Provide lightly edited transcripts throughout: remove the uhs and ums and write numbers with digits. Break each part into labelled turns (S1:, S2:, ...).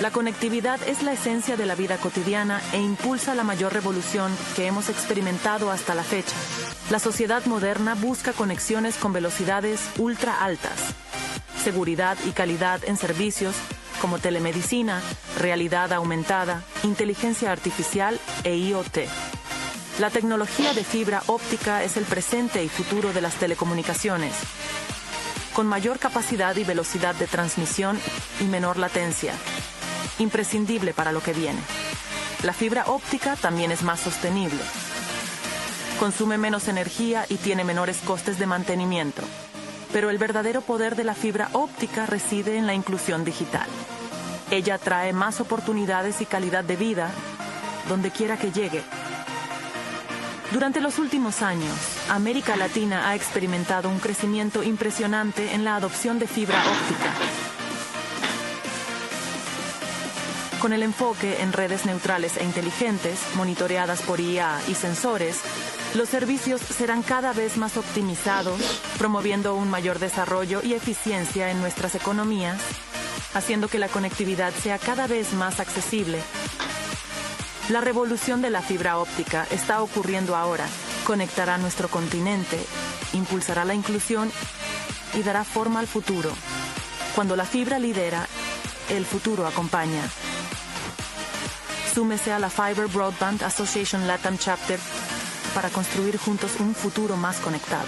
S1: La conectividad es la esencia de la vida cotidiana e impulsa la mayor revolución que hemos experimentado hasta la fecha. La sociedad moderna busca conexiones con velocidades ultra altas, seguridad y calidad en servicios como telemedicina, realidad aumentada, inteligencia artificial e IoT. La tecnología de fibra óptica es el presente y futuro de las telecomunicaciones, con mayor capacidad y velocidad de transmisión y menor latencia, imprescindible para lo que viene. La fibra óptica también es más sostenible. Consume menos energía y tiene menores costes de mantenimiento. Pero el verdadero poder de la fibra óptica reside en la inclusión digital. Ella trae más oportunidades y calidad de vida donde quiera que llegue. Durante los últimos años, América Latina ha experimentado un crecimiento impresionante en la adopción de fibra óptica. Con el enfoque en redes neutrales e inteligentes, monitoreadas por IA y sensores, los servicios serán cada vez más optimizados, promoviendo un mayor desarrollo y eficiencia en nuestras economías, haciendo que la conectividad sea cada vez más accesible. La revolución de la fibra óptica está ocurriendo ahora. Conectará nuestro continente, impulsará la inclusión y dará forma al futuro. Cuando la fibra lidera, el futuro acompaña. Súmese a la Fiber Broadband Association LATAM Chapter para construir juntos un futuro más conectado.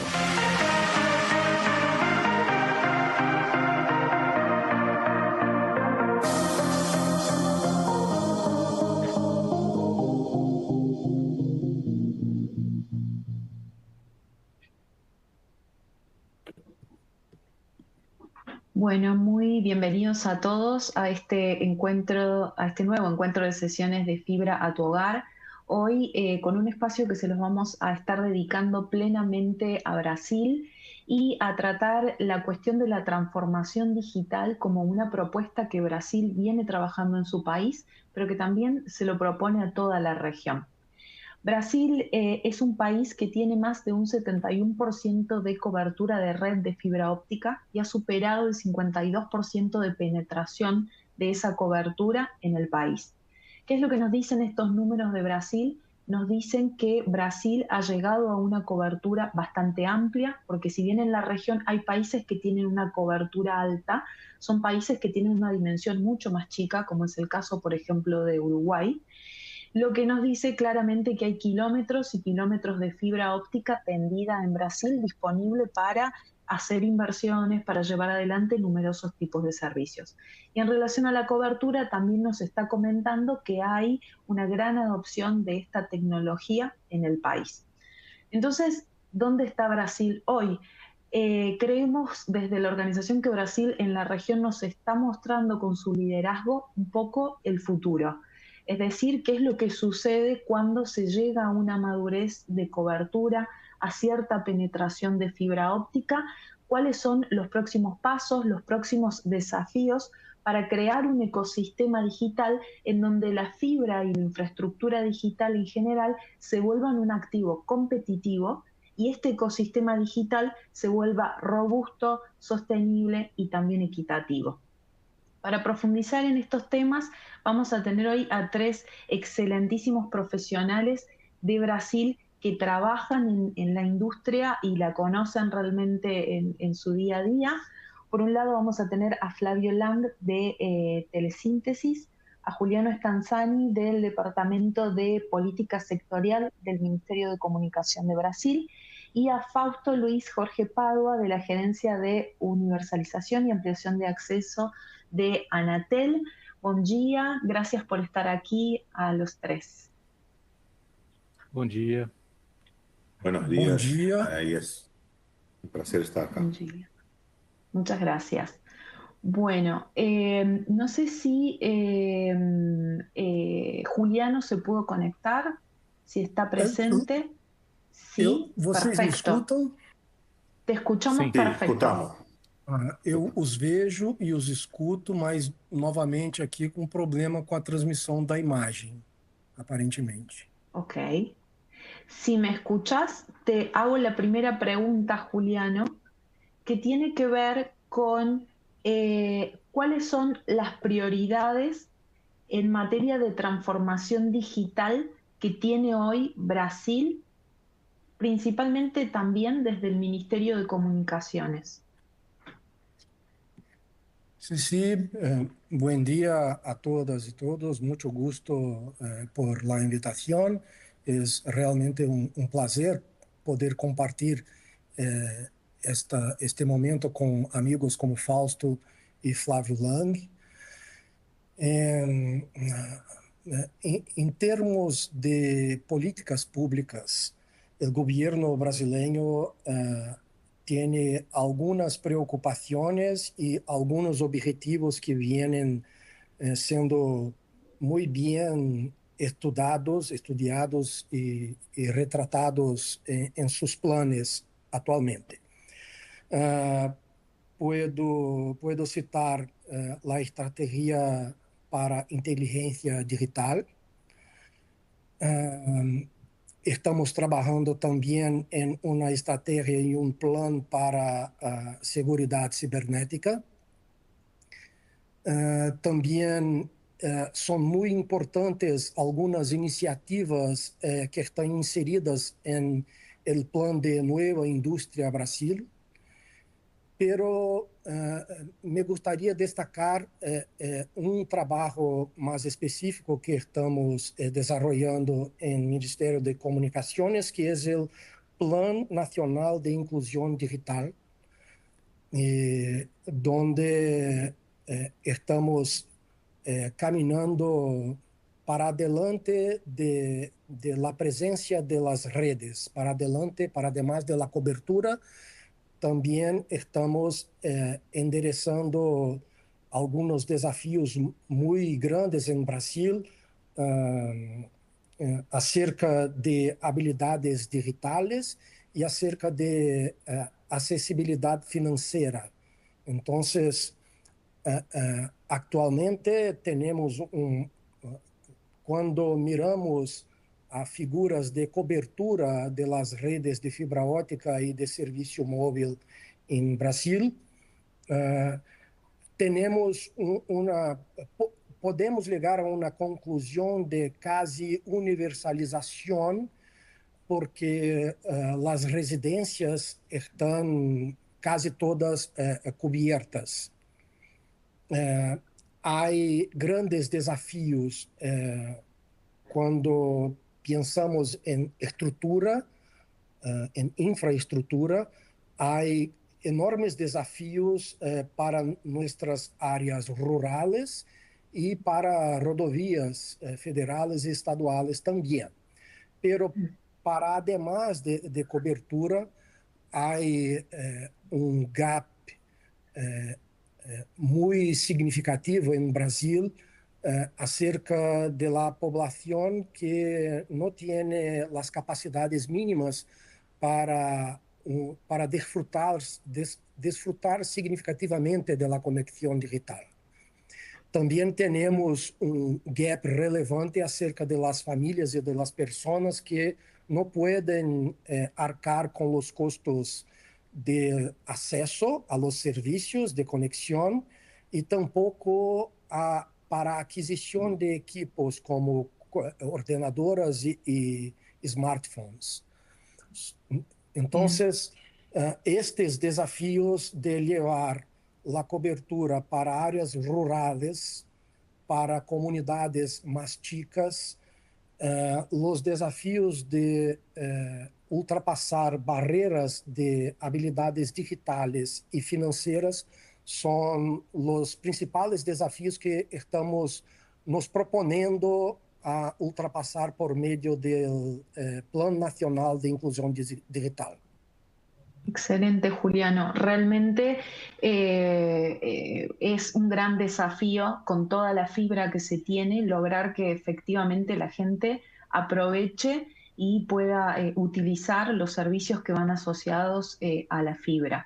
S2: Bueno, muy bienvenidos a todos a este encuentro, a este nuevo encuentro de sesiones de Fibra a tu Hogar. Hoy con un espacio que se los vamos a estar dedicando plenamente a Brasil y a tratar la cuestión de la transformación digital como una propuesta que Brasil viene trabajando en su país, pero que también se lo propone a toda la región. Brasil es un país que tiene más de un 71% de cobertura de red de fibra óptica y ha superado el 52% de penetración de esa cobertura en el país. ¿Qué es lo que nos dicen estos números de Brasil? Nos dicen que Brasil ha llegado a una cobertura bastante amplia, porque si bien en la región hay países que tienen una cobertura alta, son países que tienen una dimensión mucho más chica, como es el caso, por ejemplo, de Uruguay. Lo que nos dice claramente que hay kilómetros y kilómetros de fibra óptica tendida en Brasil disponible para hacer inversiones, para llevar adelante numerosos tipos de servicios. Y en relación a la cobertura, también nos está comentando que hay una gran adopción de esta tecnología en el país. Entonces, ¿dónde está Brasil hoy? Creemos desde la organización que Brasil en la región nos está mostrando con su liderazgo un poco el futuro. Es decir, qué es lo que sucede cuando se llega a una madurez de cobertura, a cierta penetración de fibra óptica, cuáles son los próximos pasos, los próximos desafíos para crear un ecosistema digital en donde la fibra y la infraestructura digital en general se vuelvan un activo competitivo y este ecosistema digital se vuelva robusto, sostenible y también equitativo. Para profundizar en estos temas, vamos a tener hoy a tres excelentísimos profesionales de Brasil que trabajan en la industria y la conocen realmente en su día a día. Por un lado vamos a tener a Flavio Lang de Telesíntesis, a Juliano Scanzani del Departamento de Política Sectorial del Ministerio de Comunicación de Brasil y a Fausto Luis Jorge Padua de la Gerencia de Universalización y Ampliación de Acceso de Anatel. Buen día, gracias por estar aquí a los tres.
S3: Buen día.
S4: Buenos días.
S5: Buen día.
S4: Ahí es un placer estar acá.
S2: Buen día. Muchas gracias. Bueno, no sé si Juliano se pudo conectar, si está presente. Sí,
S5: vocês me escutam?
S2: Te escuchamos
S3: Sim.
S2: perfecto.
S4: Escutamos.
S5: Eu os vejo e os escuto, mas novamente aqui com problema com a transmissão da imagem, aparentemente.
S2: Ok. Si me escuchas, te hago la primera pregunta, Juliano, que tiene que ver con cuáles son las prioridades en materia de transformación digital que tiene hoy Brasil, principalmente también desde el Ministerio de Comunicaciones.
S5: Sí, sí, buen día a todas y todos. Mucho gusto por la invitación. Es realmente un placer poder compartir este momento con amigos como Fausto y Flávio Lang. Em termos de políticas públicas, el gobierno brasileño tiene algunas preocupaciones y algunos objetivos que vienen siendo muy bien estudiados y retratados en sus planes actualmente. Puedo citar la estrategia para inteligencia digital. Estamos trabajando también en una estrategia y un plan para seguridad cibernética. También son muy importantes algunas iniciativas que están inseridas en el plan de Nueva Industria Brasil. Pero me gustaría destacar un trabajo más específico que estamos desarrollando en el Ministerio de Comunicaciones, que es el Plan Nacional de Inclusión Digital, donde estamos caminando para adelante de la presencia de las redes, para adelante, para además de la cobertura. También estamos enderezando algunos desafíos muy grandes en Brasil acerca de habilidades digitales y acerca de accesibilidad financiera. Entonces, actualmente tenemos cuando miramos a figuras de cobertura de las redes de fibra óptica y de servicio móvil en Brasil, podemos llegar a una conclusión de casi universalización porque las residencias están casi todas cubiertas. Hay grandes desafíos cuando pensamos en estructura, en infraestructura. Hay enormes desafíos para nuestras áreas rurales y para rodovias federales y estaduales también. Pero para además de cobertura, hay un gap muy significativo en Brasil acerca de la población que no tiene las capacidades mínimas para disfrutar significativamente de la conexión digital. También tenemos un gap relevante acerca de las familias y de las personas que no pueden arcar con los costos de acceso a los servicios de conexión y tampoco para adquisición de equipos como ordenadoras y smartphones. Entonces, estos desafíos de llevar la cobertura para áreas rurales, para comunidades más chicas, los desafíos de ultrapasar barreras de habilidades digitales y financieras son los principales desafíos que estamos nos proponiendo a ultrapasar por medio del Plan Nacional de Inclusión Digital.
S2: Excelente, Juliano. Realmente es un gran desafío con toda la fibra que se tiene lograr que efectivamente la gente aproveche y pueda utilizar los servicios que van asociados a la fibra.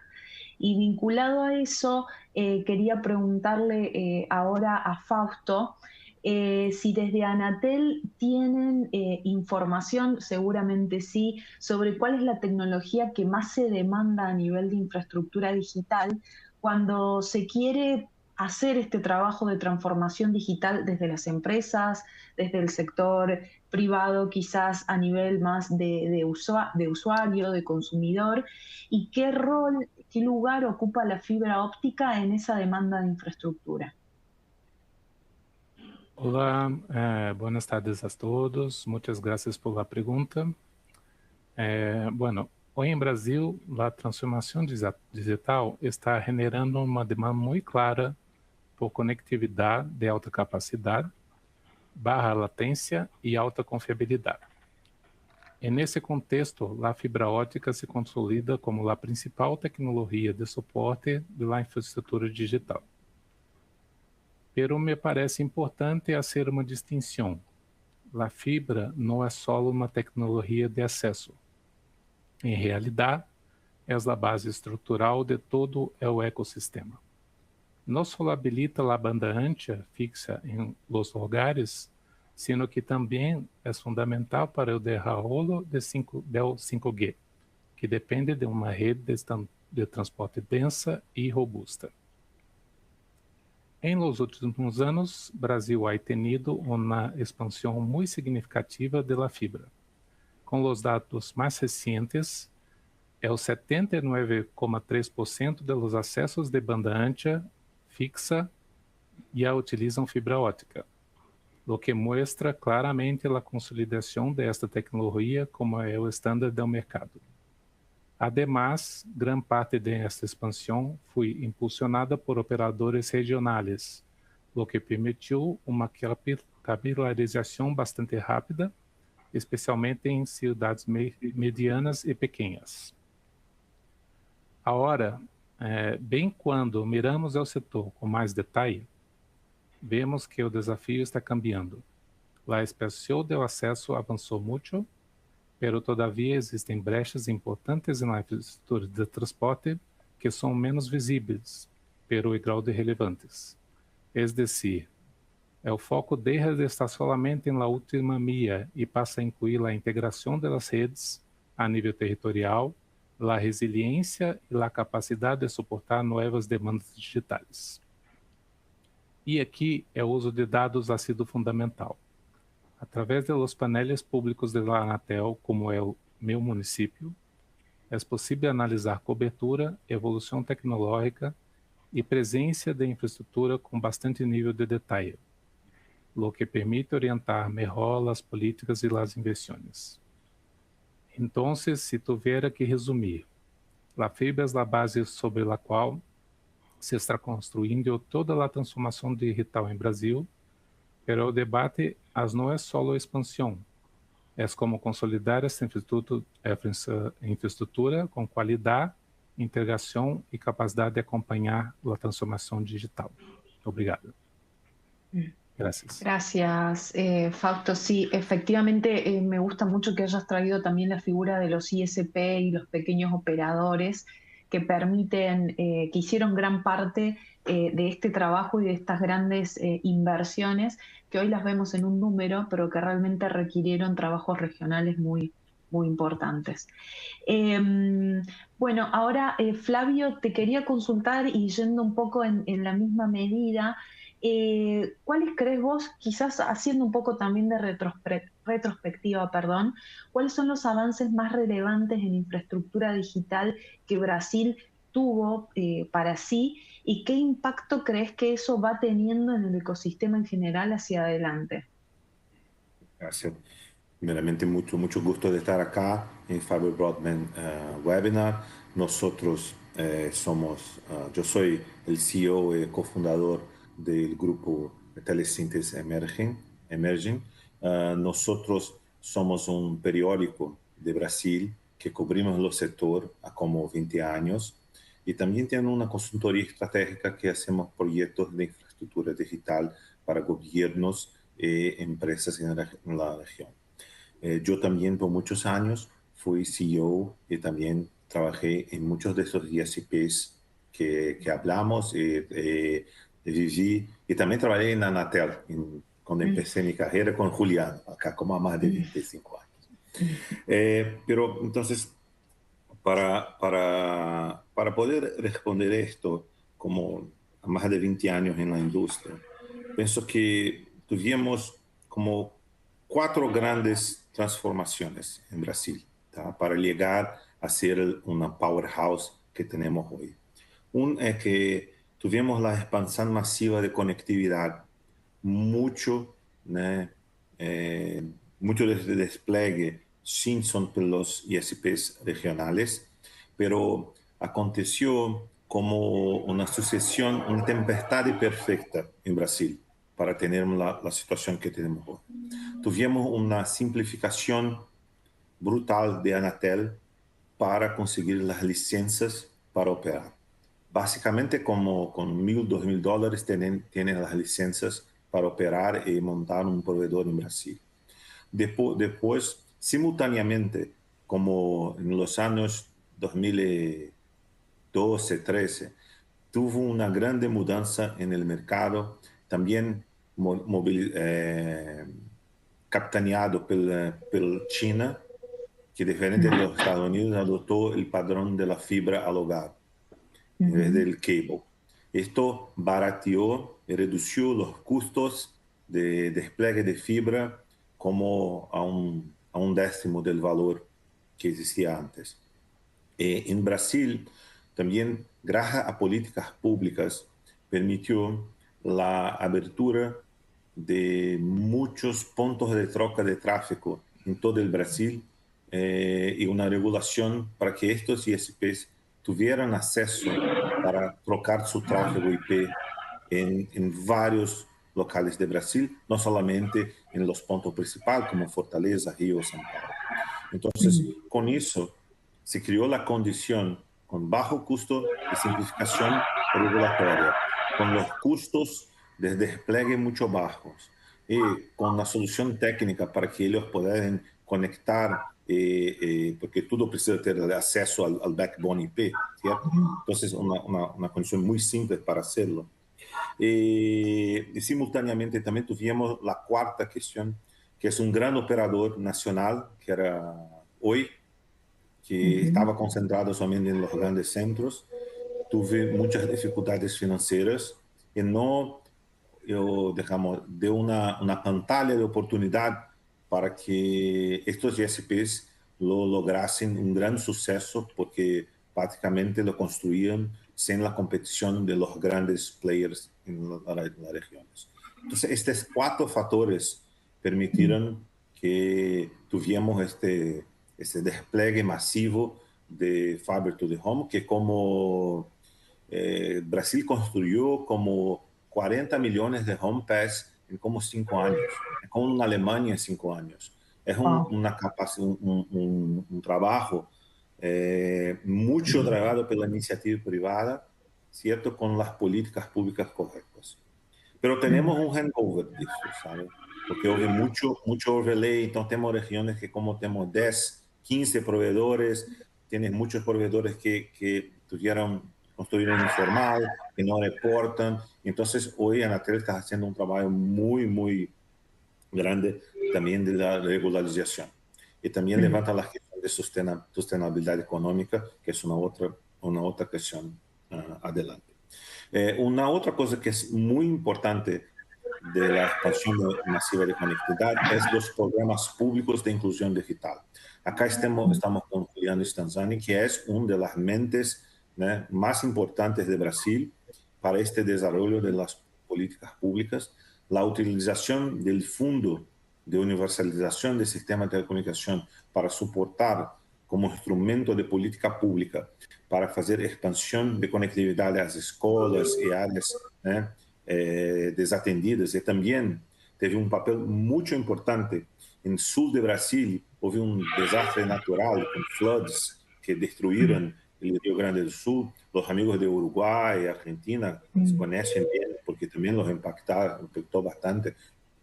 S2: Y vinculado a eso, quería preguntarle ahora a Fausto si desde Anatel tienen información, seguramente sí, sobre cuál es la tecnología que más se demanda a nivel de infraestructura digital cuando se quiere hacer este trabajo de transformación digital desde las empresas, desde el sector privado, quizás a nivel más de usuario, de consumidor, y qué rol, qué lugar ocupa la fibra óptica en esa demanda de infraestructura?
S3: Olá, buenas tardes a todos. Muchas gracias por la pregunta. Bueno, hoy en Brasil, la transformación digital está generando uma demanda muy clara por conectividade de alta capacidade, barra latência e alta confiabilidade. E nesse contexto, a fibra ótica se consolida como a principal tecnologia de suporte da infraestrutura digital. Pero me parece importante fazer uma distinção. A fibra não é só uma tecnologia de acesso. Em realidade, é a base estrutural de todo o ecossistema. Não só habilita a banda ancha fixa em los lugares, sino que também é fundamental para o desenvolvimento do 5G, que depende de uma rede de transporte densa e robusta. Em los últimos anos, Brasil ha tenido uma expansão muito significativa da fibra. Com os dados mais recentes, o 79,3% dos acessos de banda ancha fixa já utilizam fibra ótica, o que mostra claramente a consolidação desta tecnologia como é o estándar do mercado. Además, gran parte desta expansão foi impulsionada por operadores regionais, o que permitiu uma capilarização bastante rápida, especialmente em cidades medianas e pequenas. Agora, bem quando miramos o setor com mais detalhe, vemos que o desafio está cambiando. A expansão do acesso avançou muito, pero todavia existem brechas importantes na infraestrutura de transporte que são menos visíveis, pero igual de relevantes. Es decir, o foco deja de estar solamente na última milha e passa a incluir a integração das redes a nível territorial, a resiliência e a capacidade de suportar novas demandas digitais. E aqui o uso de dados ha sido fundamental. Através dos painéis públicos da Anatel, como é o meu município, é possível analisar cobertura, evolução tecnológica e presença de infraestrutura com bastante nível de detalhe, o que permite orientar melhor as políticas e as inversões. Então, se tuviera que resumir, a fibra é a base sobre a qual se está construindo toda a transformação digital em Brasil, pero o debate não é só a expansão, é como consolidar essa infraestrutura com qualidade, integração e capacidade de acompanhar a transformação digital. Obrigado. Gracias.
S2: Gracias, Fausto. Sí, efectivamente me gusta mucho que hayas traído también la figura de los ISP y los pequeños operadores que permiten, que hicieron gran parte de este trabajo y de estas grandes inversiones, que hoy las vemos en un número, pero que realmente requirieron trabajos regionales muy, muy importantes. Bueno, ahora Flavio, te quería consultar y yendo un poco en la misma medida, ¿cuáles crees vos, quizás haciendo un poco también de retrospectiva, cuáles son los avances más relevantes en infraestructura digital que Brasil tuvo para sí y qué impacto crees que eso va teniendo en el ecosistema en general hacia adelante?
S4: Gracias. Primeramente, mucho gusto de estar acá en Fiber Broadband Webinar. Nosotros somos, yo soy el CEO y cofundador del grupo Telesíntesis Emerging. Nosotros somos un periódico de Brasil que cubrimos el sector há como 20 años y también tiene una consultoría estratégica que hacemos proyectos de infraestructura digital para gobiernos y empresas en la región. Yo también por muchos años fui CEO y también trabajé en muchos de esos ISPs que hablamos. Viví y también trabajé en Anatel cuando empecé mi carrera con Julián, acá como a más de 25 años. Pero entonces, para poder responder esto como más de 20 años en la industria, pienso que tuvimos como 4 grandes transformaciones en Brasil, ¿tá? Para llegar a ser una powerhouse que tenemos hoy. Un es que tuvimos la expansión masiva de conectividad, mucho, né, mucho de despliegue, sim, son pelos ISPs regionales, pero aconteció como una sucesión, una tempestad perfecta en Brasil para tener la situación que tenemos hoy. Tuvimos una simplificación brutal de Anatel para conseguir las licencias para operar. Básicamente, como con $1.000, $2.000 tienen las licencias para operar y montar un proveedor en Brasil. Después, simultáneamente, como en los años 2012, 13, tuvo una grande mudanza en el mercado, también capitaneado por China, que diferente de los Estados Unidos adoptó el padrón de la fibra al hogar en vez del cable. Esto barateó y redució los costos de despliegue de fibra como a un décimo del valor que existía antes. En Brasil, también, gracias a políticas públicas, permitió la abertura de muchos puntos de troca de tráfico en todo el Brasil y una regulación para que estos ISPs tuvieran acceso para trocar su tráfego IP en varios locales de Brasil, no solamente en los puntos principales como Fortaleza, Río, São Paulo. Entonces, con eso se creó la condición con bajo costo de simplificación regulatoria, con los costos de despliegue mucho bajos y con la solución técnica para que ellos puedan conectar, porque todo precisa tener acceso al backbone IP, ¿cierto? Entonces, una condición muy simple para hacerlo. Y simultáneamente también tuvimos la cuarta cuestión, que es un gran operador nacional, que era Oi, que estaba concentrado solamente en los grandes centros. Tuve muchas dificultades financieras y no, digamos, de una pantalla de oportunidad para que estos ISPs lo lograsen un gran suceso, porque prácticamente lo construían sin la competición de los grandes players en las regiones. Entonces, estos 4 factores permitieron que tuviéramos este despliegue masivo de Fiber to the Home, que como Brasil construyó como 40 millones de home pass en como 5 años, como una Alemania en 5 años. Es un trabajo mucho dragado por la iniciativa privada, ¿cierto? Con las políticas públicas correctas. Pero tenemos un hangover de eso, ¿sabes? Porque hubo mucho overlay, entonces tenemos regiones que como tenemos 10, 15 proveedores, tienes muchos proveedores que construyeron informal, que no reportan. Entonces hoy Anatel está haciendo un trabajo muy, muy grande también de la regularización. Y también levanta la cuestión de sostenibilidad económica, que es una otra cuestión adelante. Una otra cosa que es muy importante de la expansión masiva de conectividad es los programas públicos de inclusión digital. Acá estamos con Juliano Stanzani, que es una de las mentes, ¿no?, más importantes de Brasil para este desarrollo de las políticas públicas. La utilización del Fondo de Universalización del Sistema de Telecomunicación para soportar como instrumento de política pública para hacer expansión de conectividad a las escuelas y áreas desatendidas, y también teve un papel mucho importante. En el sur de Brasil hubo un desastre natural con floods que destruyeron el Río Grande do Sul. Los amigos de Uruguay y Argentina se conocen bien porque también los impactó bastante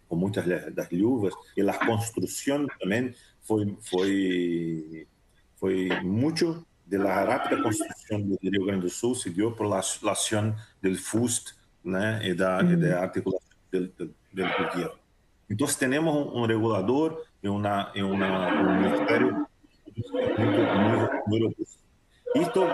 S4: con muchas de las lluvias, y la construcción también fue mucho de la rápida construcción del Río Grande do Sul se dio por la acción del FUST, ¿no?, y de articulación del gobierno. Entonces tenemos un regulador y un ministerio muy robusto. Esto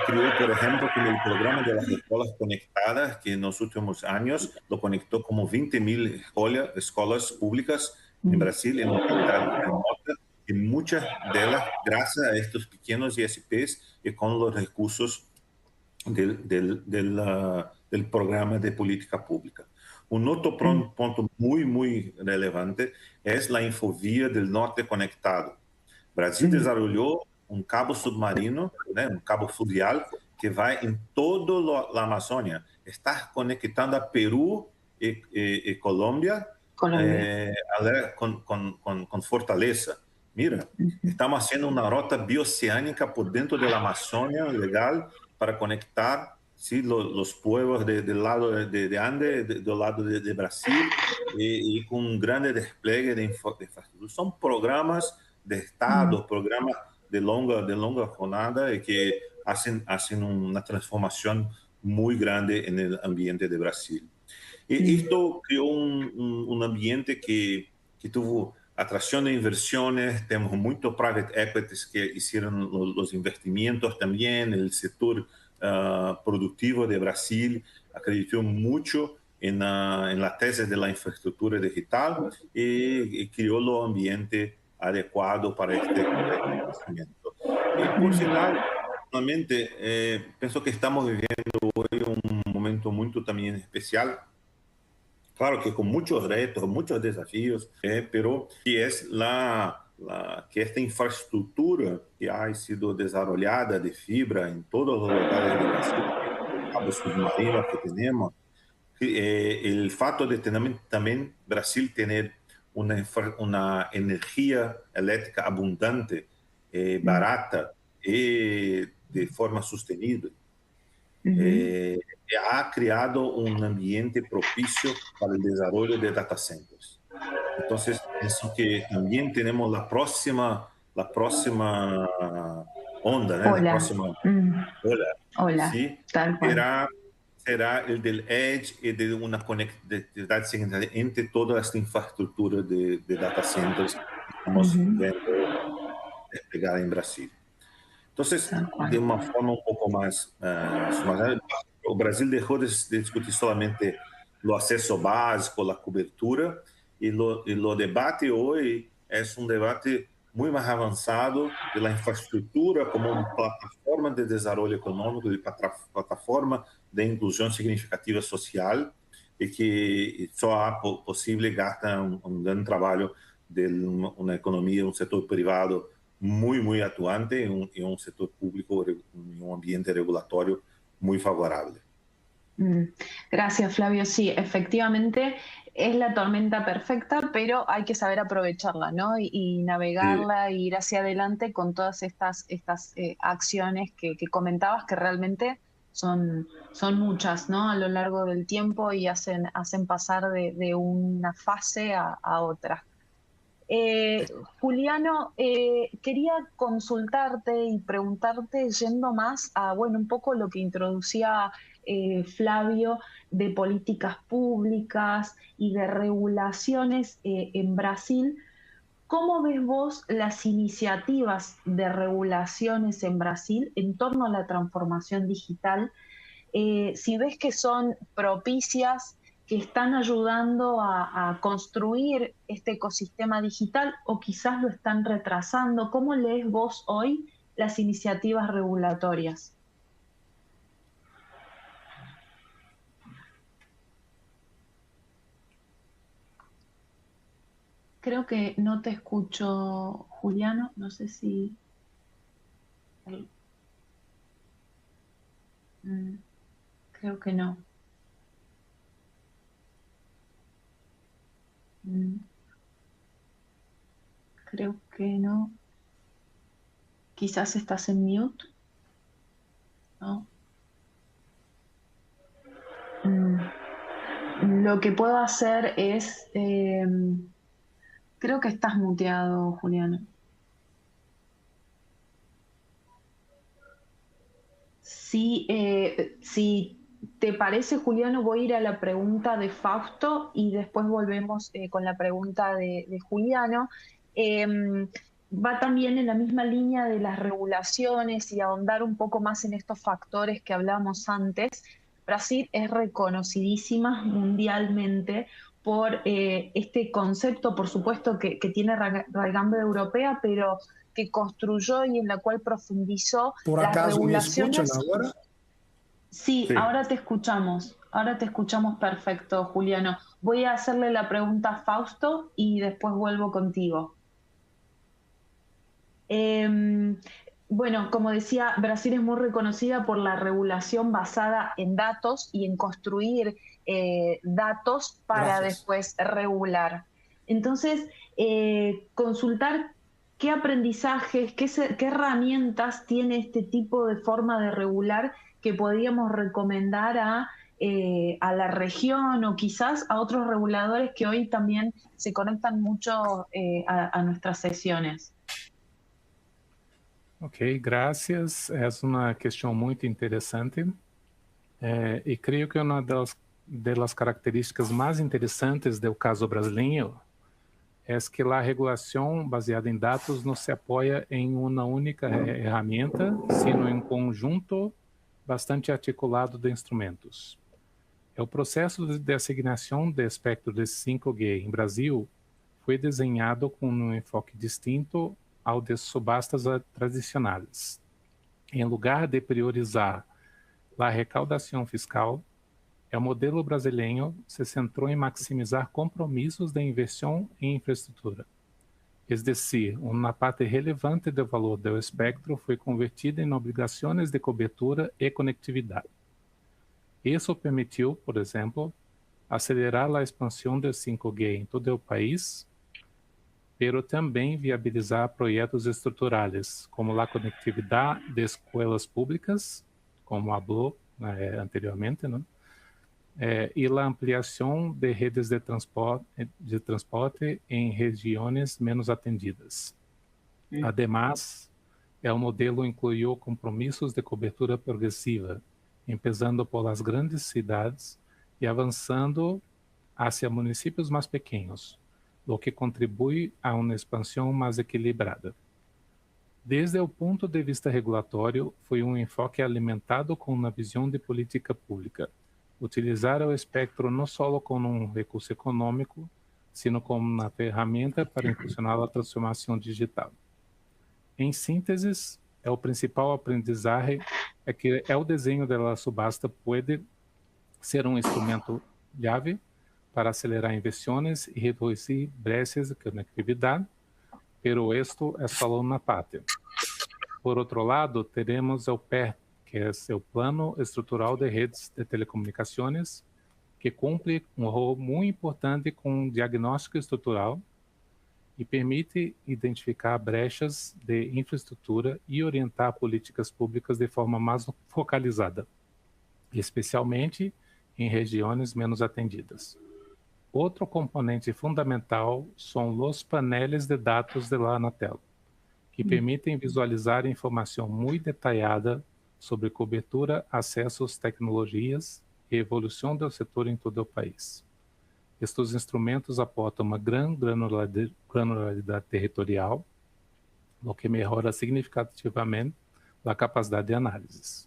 S4: creó, por ejemplo, con el programa de las escuelas conectadas, que en los últimos años lo conectó como 20.000 escuelas públicas en Brasil, en localidades remotas, y muchas de ellas gracias a estos pequeños ISPs y con los recursos del programa de política pública. Un otro punto muy relevante es la Infovía del Norte Conectado. Brasil desarrolló un cabo submarino, un cabo fluvial, que va en toda la Amazonia. Está conectando a Perú y Colombia,
S2: Colombia.
S4: con Fortaleza. Mira, estamos haciendo una ruta bioceánica por dentro de la Amazonia legal para conectar, ¿sí?, los pueblos del lado de Andes, del lado de Brasil, y con un grande despliegue de infraestructura. Son programas de Estado, programas de longa jornada y que hacen una transformación muy grande en el ambiente de Brasil. Y esto creó un ambiente que tuvo atracción de inversiones, tenemos muchos private equities que hicieron los investimentos también, el sector productivo de Brasil acreditó mucho en la tesis de la infraestructura digital y creó el ambiente adecuado para este crecimiento. Y por final, realmente, pienso que estamos viviendo hoy un momento muy también especial. Claro que con muchos retos, muchos desafíos, pero que es que esta infraestructura que ha sido desarrollada de fibra en todos los lugares de Brasil, cabos submarinos que tenemos, el fato de tener, también Brasil tener una energía eléctrica abundante, barata y de forma sostenible, ha creado un ambiente propicio para el desarrollo de data centers. Entonces, pienso que también tenemos la próxima onda, ¿no?
S2: Hola.
S4: La próxima ola,
S2: Hola,
S4: ¿sí?
S2: tal cual.
S4: Será el del Edge y de una conectividad entre toda esta infraestructura de data centers que estamos viendo desplegar en Brasil. Entonces,
S2: Tal cual.
S4: de una forma un poco más sumada, o Brasil dejó de discutir solamente el acceso básico, la cobertura, y lo debate hoy es un debate muy más avanzado de la infraestructura como una plataforma de desarrollo económico, de plataforma de inclusión significativa social, y que só es posible gastar un gran trabajo de una economía, un sector privado muy atuante en un sector público, en un ambiente regulatorio muy favorable.
S2: Gracias, Flavio. Sí, efectivamente es la tormenta perfecta, pero hay que saber aprovecharla, ¿no? Y navegarla e ir hacia adelante con todas estas acciones que comentabas, que realmente son muchas, ¿no? A lo largo del tiempo y hacen pasar de una fase a otra. Juliano, quería consultarte y preguntarte, yendo más a, bueno, un poco lo que introducía Flavio, de políticas públicas y de regulaciones en Brasil. ¿Cómo ves vos las iniciativas de regulaciones en Brasil en torno a la transformación digital? Si ves que son propicias, que están ayudando a construir este ecosistema digital, o quizás lo están retrasando. ¿Cómo lees vos hoy las iniciativas regulatorias? Creo que no te escucho, Juliano. No sé si... Creo que no. Creo que no. Quizás estás en mute. ¿No? Lo que puedo hacer es... creo que estás muteado, Juliano. Si te parece, Juliano, voy a ir a la pregunta de Fausto y después volvemos con la pregunta de Juliano. va también en la misma línea de las regulaciones y ahondar un poco más en estos factores que hablamos antes. Brasil es reconocidísima mundialmente por este concepto, por supuesto, que tiene raigambre europea, pero que construyó y en la cual profundizó
S5: Por
S2: las
S5: acaso me
S2: regulaciones.
S5: escuchan ahora?
S2: Sí,
S4: Sí.
S2: ahora te escuchamos. Ahora te escuchamos perfecto, Juliano. Voy a hacerle la pregunta a Fausto y después vuelvo contigo. Bueno, como decía, Brasil es muy reconocida por la regulación basada en datos y en construir datos para
S5: Gracias.
S2: después regular. Entonces, consultar qué aprendizajes, qué herramientas tiene este tipo de forma de regular que podríamos recomendar a la región o quizás a otros reguladores que hoy también se conectan mucho a nuestras sesiones.
S3: Ok, graças. Essa é uma questão muito interessante. E creio que uma das características mais interessantes do caso brasileiro é que a regulação baseada em dados não se apoia em uma única ferramenta, sino em um conjunto bastante articulado de instrumentos. O processo de assignação de espectro de 5G em Brasil foi desenhado com um enfoque distinto ao de subastas tradicionais. Em lugar de priorizar a recaudação fiscal, o modelo brasileiro se centrou em maximizar compromissos de inversão em infraestrutura. É decir, uma parte relevante do valor do espectro foi convertida em obrigações de cobertura e conectividade. Isso permitiu, por exemplo, acelerar a expansão do 5G em todo o país, pero também viabilizar projetos estruturais, como a conectividade de escolas públicas, como falou anteriormente, né? E a ampliação de redes de transporte em regiões menos atendidas. Ademais, o modelo incluiu compromissos de cobertura progressiva, começando por as grandes cidades e avançando hacia municípios mais pequenos, o que contribui a uma expansão mais equilibrada. Desde o ponto de vista regulatório, foi um enfoque alimentado com uma visão de política pública, utilizar o espectro não só como um recurso econômico, sino como uma ferramenta para impulsionar a transformação digital. Em síntese, o principal aprendizagem é que o desenho da subasta pode ser um instrumento chave para acelerar inversões e reduzir brechas de conectividade, pero esto é só uma parte. Por outro lado, teremos o PER, que é o Plano Estrutural de Redes de Telecomunicações, que cumpre um rol muito importante com diagnóstico estrutural e permite identificar brechas de infraestrutura e orientar políticas públicas de forma mais focalizada, especialmente em regiões menos atendidas. Outro componente fundamental são os paneles de dados da Anatel, que permitem visualizar informação muito detalhada sobre cobertura, acessos, tecnologias e evolução do setor em todo o país. Estes instrumentos aportam uma grande granularidade territorial, o que melhora significativamente a capacidade de análise.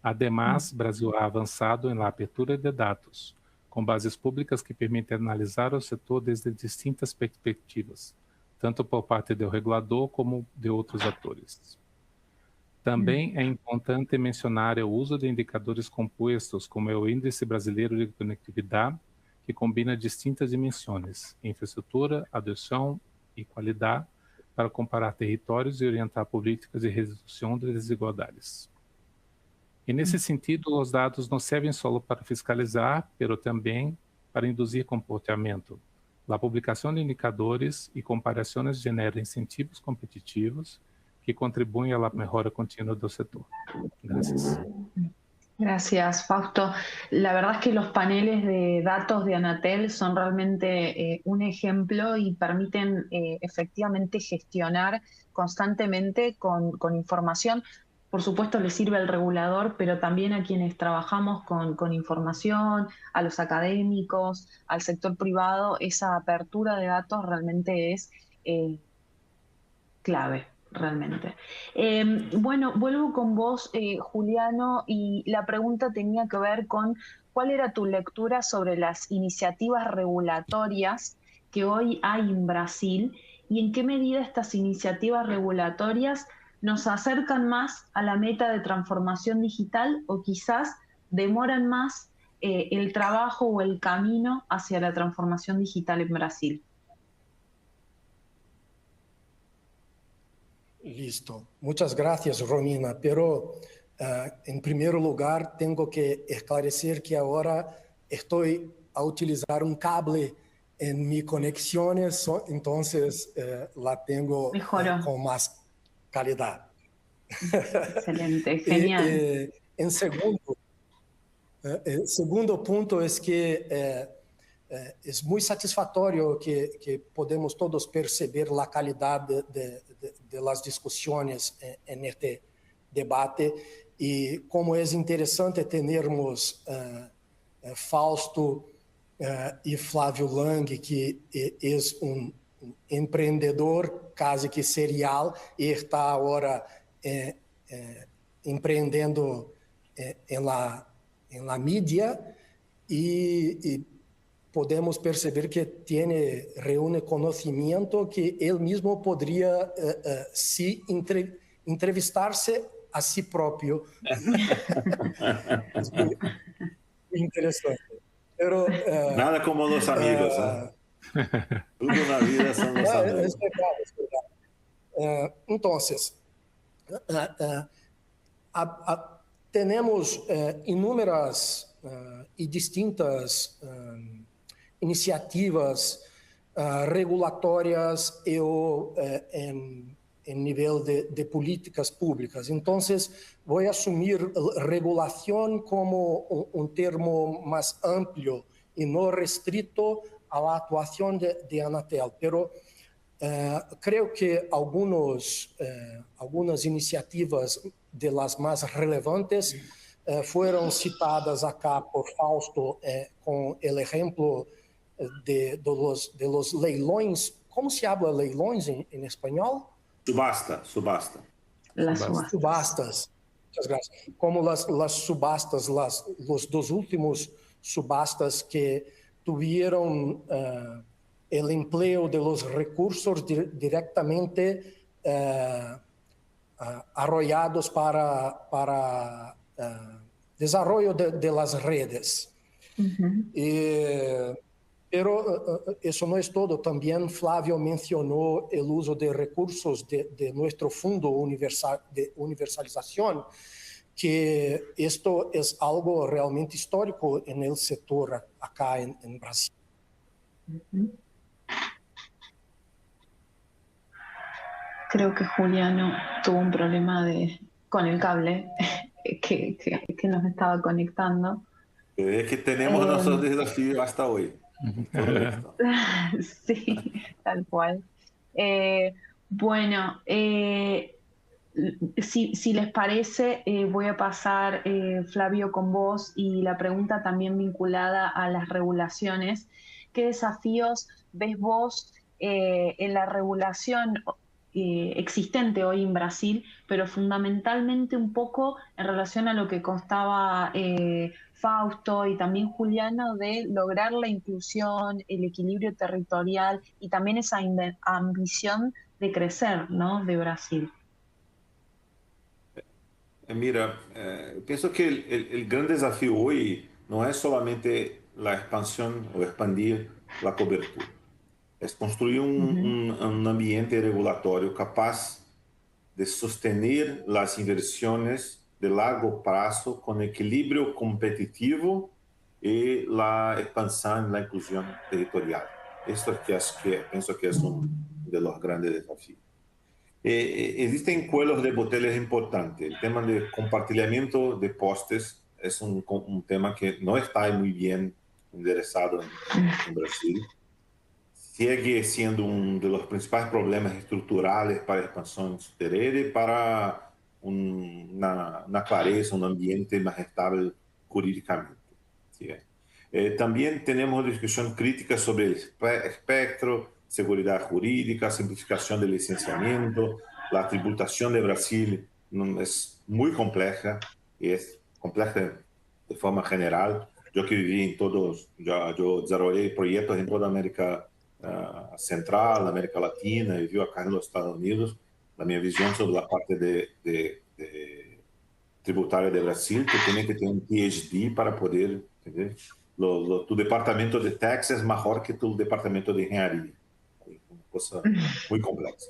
S3: Ademais, Brasil ha avançado na abertura de dados, com bases públicas que permitem analisar o setor desde distintas perspectivas, tanto por parte do regulador como de outros atores. Também é importante mencionar o uso de indicadores compostos, como o Índice Brasileiro de Conectividade, que combina distintas dimensões, infraestrutura, adoção e qualidade, para comparar territórios e orientar políticas de redução de desigualdades. E nesse sentido, os dados não servem só para fiscalizar, mas também para induzir comportamento. A publicação de indicadores e comparações genera incentivos competitivos que contribuem à melhora contínua do setor. Gracias.
S2: Gracias, Fausto. La verdad es que los paneles de datos de Anatel son realmente un ejemplo y permiten efectivamente gestionar constantemente con información. Por supuesto, le sirve al regulador, pero también a quienes trabajamos con información, a los académicos, al sector privado. Esa apertura de datos realmente es clave, realmente. Bueno, vuelvo con vos, Juliano, y la pregunta tenía que ver con cuál era tu lectura sobre las iniciativas regulatorias que hoy hay en Brasil y en qué medida estas iniciativas regulatorias nos acercan más a la meta de transformación digital o quizás demoran más el trabajo o el camino hacia la transformación digital en Brasil.
S5: Listo. Muchas gracias, Romina. Pero en primer lugar, tengo que esclarecer que ahora estoy a utilizar un cable en mis conexiones, entonces la tengo con más calidad.
S2: Excelente, genial.
S5: En segundo punto es que es muy satisfactorio que podemos todos perceber la calidad de las discusiones en este debate y como es interesante tenermos Fausto y Flávio Lang, que es un empreendedor casi que serial y está ahora empreendendo en la mídia y podemos perceber que reúne conocimiento que él mismo podría sí entrevistarse a sí propio. Es muy interesante. Pero,
S4: nada como los amigos. Tudo na vida son los amigos.
S5: Es verdad. Entonces, tenemos inúmeras y distintas iniciativas regulatorias en nivel de políticas públicas. Entonces, voy a asumir regulación como un término más amplio y no restricto a la actuación de Anatel. Pero creo que algunas iniciativas de las más relevantes fueron citadas acá por Fausto con el ejemplo de los leilões. ¿Cómo se habla leilões en español?
S4: Subasta.
S2: Las subastas.
S5: Subastas. Muchas gracias. Como las subastas, los dos últimos subastas que tuvieron el empleo de los recursos directamente arrollados para desarrollo de las redes. Pero eso no es todo. También Flávio mencionó el uso de recursos de nuestro fondo de universalización, que esto es algo realmente histórico en el sector acá en Brasil.
S2: Creo que Juliano tuvo un problema con el cable que nos estaba conectando.
S4: Es que tenemos nuestros desafíos hasta hoy.
S2: Sí, tal cual. Bueno, si les parece, voy a pasar, Flavio, con vos y la pregunta también vinculada a las regulaciones. ¿Qué desafíos ves vos en la regulación existente hoy en Brasil, pero fundamentalmente un poco en relación a lo que constaba Fausto y también Juliano, de lograr la inclusión, el equilibrio territorial y también esa ambición de crecer, ¿no?, de Brasil?
S4: Mira, pienso que el gran desafío hoy no es solamente la expansión o expandir la cobertura. Es construir un ambiente regulatorio capaz de sostener las inversiones de largo plazo con equilibrio competitivo y la expansión, la inclusión territorial. Esto es que pienso que es uno de los grandes desafíos. Existen cuellos de botella importantes. El tema de compartilamiento de postes es un tema que no está muy bien enderezado en Brasil. Sigue siendo uno de los principales problemas estructurales para la expansión subterránea y para una clareza, un ambiente más estable jurídicamente. ¿Sí? También tenemos discusión crítica sobre el espectro, seguridad jurídica, simplificación del licenciamiento. La tributación de Brasil es muy compleja y es compleja de forma general. Yo que viví en todos, yo desarrollé proyectos en toda América Central, América Latina, y viví acá en los Estados Unidos. La mi visión sobre la parte de tributária de Brasil, que tem que ter um PhD para poder, entender? Tu departamento de tax é maior que tu departamento de engenharia. Uma coisa muito complexa.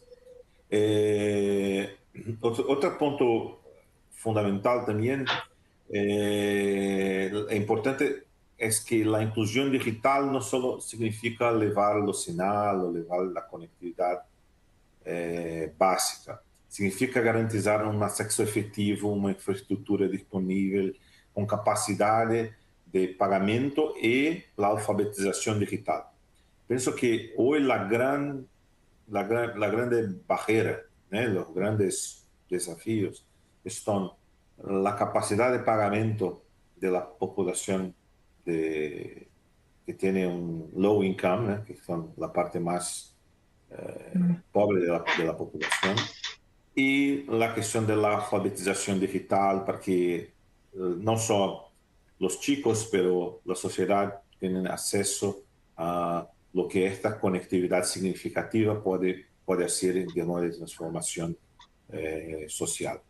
S4: Outro ponto fundamental também é importante é que a inclusão digital não só significa levar o sinal ou levar a conectividade básica. Significa garantizar um acesso efetivo, uma infraestrutura disponível, com capacidade de pagamento e a alfabetização digital. Penso que hoje a grande barreira, né, os grandes desafios estão a capacidade de pagamento da população que tem low income, né, que são a parte mais pobre de la población, y la cuestión de la alfabetización digital para que no solo los chicos, pero la sociedad tienen acceso a lo que esta conectividad significativa puede hacer en términos de transformación social.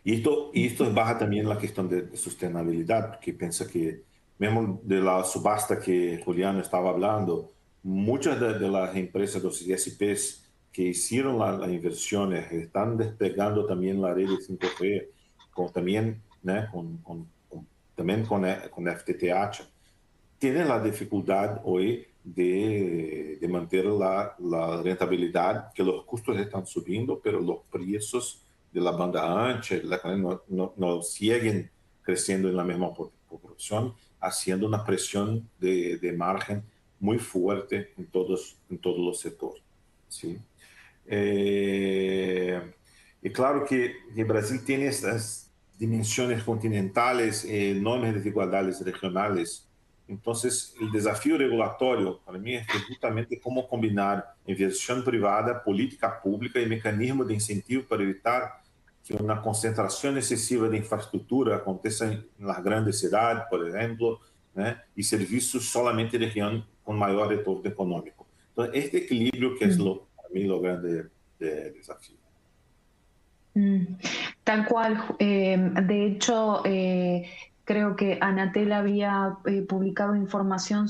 S4: Y esto baja también la cuestión de sostenibilidad, porque piensa que, mesmo de la subasta que Juliano estaba hablando, muchas de las empresas, los ISPs que hicieron las inversiones, están desplegando también la red de 5G, también, ¿no? también con FTTH, tienen la dificultad hoy de mantener la rentabilidad, que los costos están subiendo, pero los precios de la banda ancha no siguen creciendo en la misma proporción, haciendo una presión de margen muy fuerte en todos los sectores. ¿Sí? Y claro que Brasil tiene estas dimensiones continentales, enormes desigualdades regionales. Entonces, el desafío regulatorio para mí es justamente cómo combinar inversión privada, política pública y mecanismos de incentivo para evitar que una concentración excesiva de infraestructura aconteça en las grandes ciudades, por ejemplo, ¿no? Y servicios solamente de región con mayor retorno económico. Entonces, este equilibrio que es para mí lo grande desafío.
S2: Tal cual. De hecho, creo que Anatel había publicado información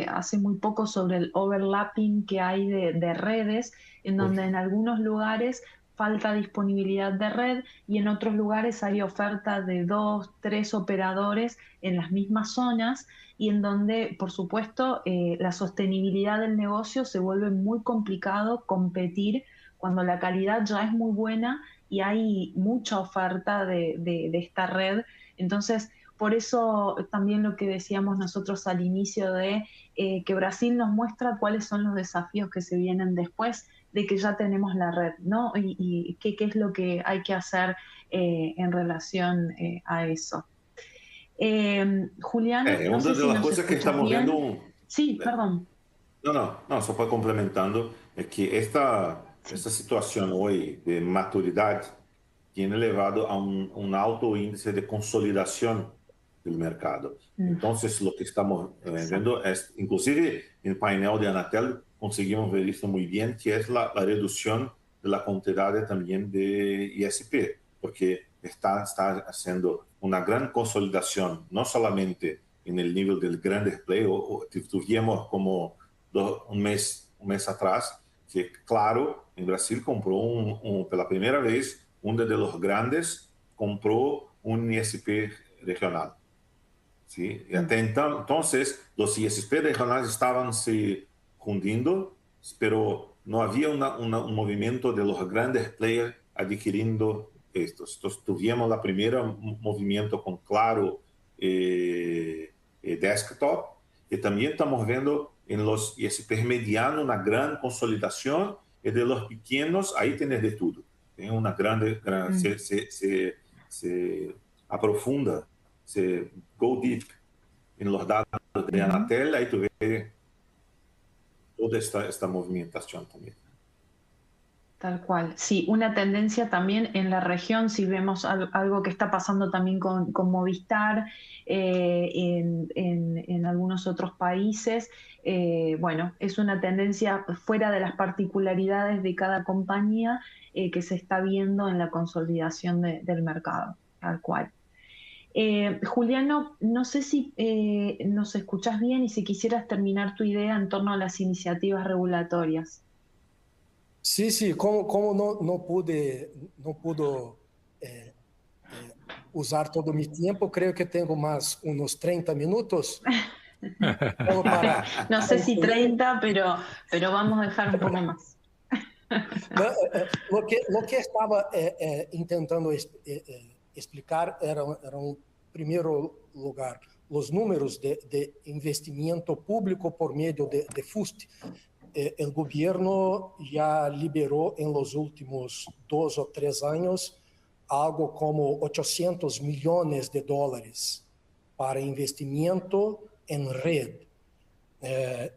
S2: hace muy poco sobre el overlapping que hay de redes, en donde en algunos lugares falta disponibilidad de red y en otros lugares hay oferta de 2, 3 operadores en las mismas zonas, y en donde, por supuesto, la sostenibilidad del negocio se vuelve muy complicado competir cuando la calidad ya es muy buena y hay mucha oferta de esta red. Entonces, por eso también lo que decíamos nosotros al inicio de que Brasil nos muestra cuáles son los desafíos que se vienen después de que ya tenemos la red, ¿no? Y qué es lo que hay que hacer en relación a eso. Juliano, no sé
S4: una de
S2: si
S4: las
S2: nos
S4: cosas que
S2: escuchas
S4: estamos
S2: bien.
S4: viendo...
S2: Sí, perdón.
S4: No, só para complementando, é que esta situação hoje de maturidade tem levado a um alto índice de consolidação do mercado. Então, o que estamos vendo é, inclusive, no painel de Anatel, conseguimos ver isso muito bem, que é a redução da quantidade também de ISP, porque está sendo uma grande consolidação, não somente no nível dos grandes players, tivemos como um mês atrás, que, claro, em Brasil comprou pela primeira vez, de los grandes comprou ISP regional. ¿Sí? Y até entonces, los ISP regionales estaban se fundindo, pero no había un movimiento de los grandes players adquiriendo estos. Entonces, tuvimos el primer movimiento con Claro Desktop, y también estamos viendo en los ISPs medianos una gran consolidación, y de los pequeños, ahí tienes de todo. Tem una grande se aprofunda, se go deep en los datos de Anatel, ahí tú ves toda esta movimentación también.
S2: Tal cual. Sí, una tendencia también en la región, si vemos algo que está pasando también con Movistar en algunos otros países, bueno, es una tendencia fuera de las particularidades de cada compañía que se está viendo en la consolidación del mercado, tal cual. Juliano, no sé si nos escuchás bien y si quisieras terminar tu idea en torno a las iniciativas regulatorias.
S5: Sí, como não pude usar todo mi tiempo, creo que tengo más unos 30 minutos solo para
S2: No sé si
S5: concluir.
S2: 30, pero vamos a dejar un poco más.
S5: Lo que estaba intentando explicar era en primer lugar, los números de investimento público por medio de FUST. El gobierno ya liberó en los últimos 2 o 3 años algo como $800 millones para investimento en red.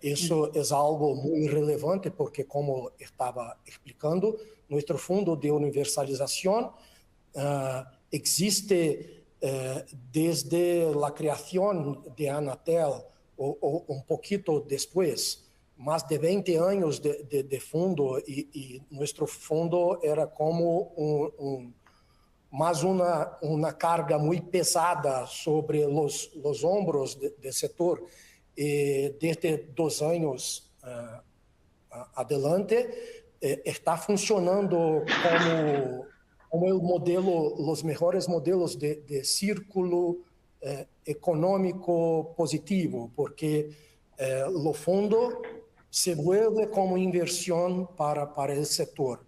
S5: Eso es algo muy relevante porque, como estaba explicando, nuestro fondo de universalización existe desde la creación de Anatel o un poquito después. Más de 20 años de fondo y nuestro fondo era como más una carga muy pesada sobre los hombros del sector. Desde 2 años adelante está funcionando como el modelo, los mejores modelos de círculo económico positivo, porque lo fondo se vuelve como inversión para el sector.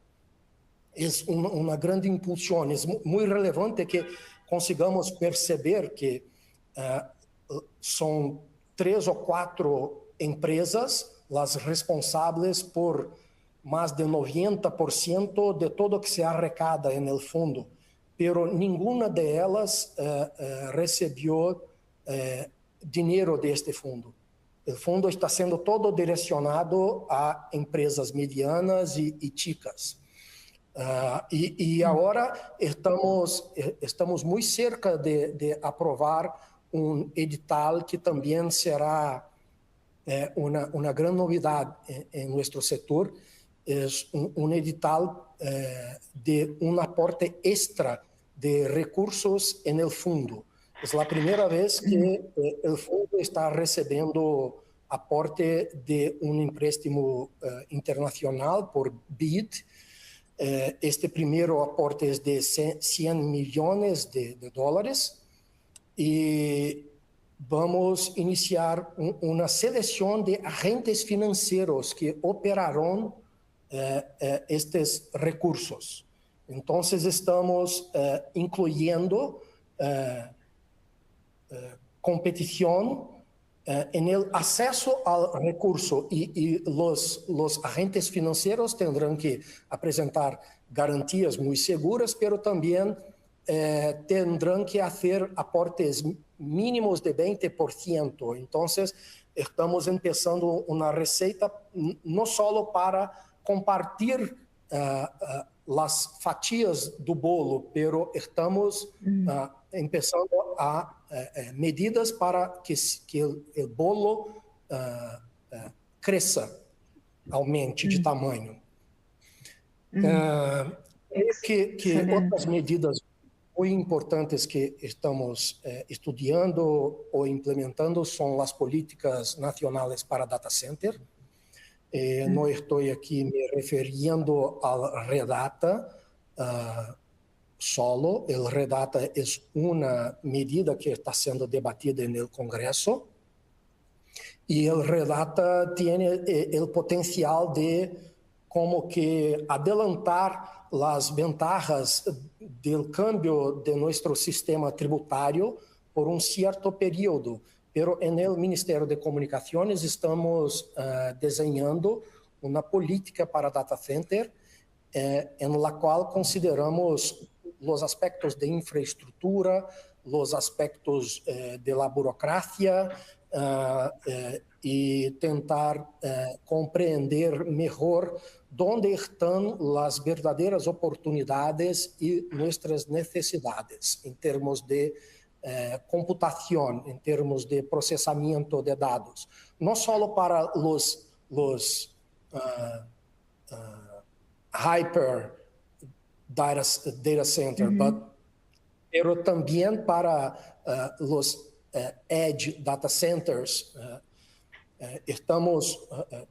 S5: Es una gran impulsión, es muy relevante que consigamos perceber que son 3 o 4 empresas las responsables por más del 90% de todo que se arrecada en el fondo, pero ninguna de ellas recibió dinero de este fondo. El fondo está siendo todo direccionado a empresas medianas y chicas. Y ahora estamos muy cerca de aprobar un edital que también será una gran novedad en nuestro sector. Es un edital de un aporte extra de recursos en el fondo. Es la primera vez que el fondo está recibiendo aporte de un empréstimo internacional por BID. Este primero aporte es de 100 millones de dólares y vamos a iniciar una selección de agentes financieros que operarán estos recursos. Entonces estamos incluyendo competición en el acceso al recurso y los agentes financieros tendrán que presentar garantías muy seguras, pero también tendrán que hacer aportes mínimos de 20%. Entonces, estamos empezando una receta no solo para compartir las fatias do bolo, pero estamos empezando a medidas para que el bolo crezca, aumente de tamaño. Que otras medidas muy importantes que estamos estudiando o implementando son las políticas nacionales para data center. No estoy aquí me refiriendo al Redata solo. El Redata es una medida que está siendo debatida en el Congreso y el Redata tiene el potencial de como que adelantar las ventajas del cambio de nuestro sistema tributario por un cierto periodo. Pero en el Ministerio de Comunicaciones estamos diseñando una política para data center en la cual consideramos los aspectos de infraestructura, los aspectos de la burocracia y tentar comprender mejor dónde están las verdaderas oportunidades y nuestras necesidades en términos de computación, en términos de procesamiento de datos. No solo para los hyper data center, pero también para los edge data centers.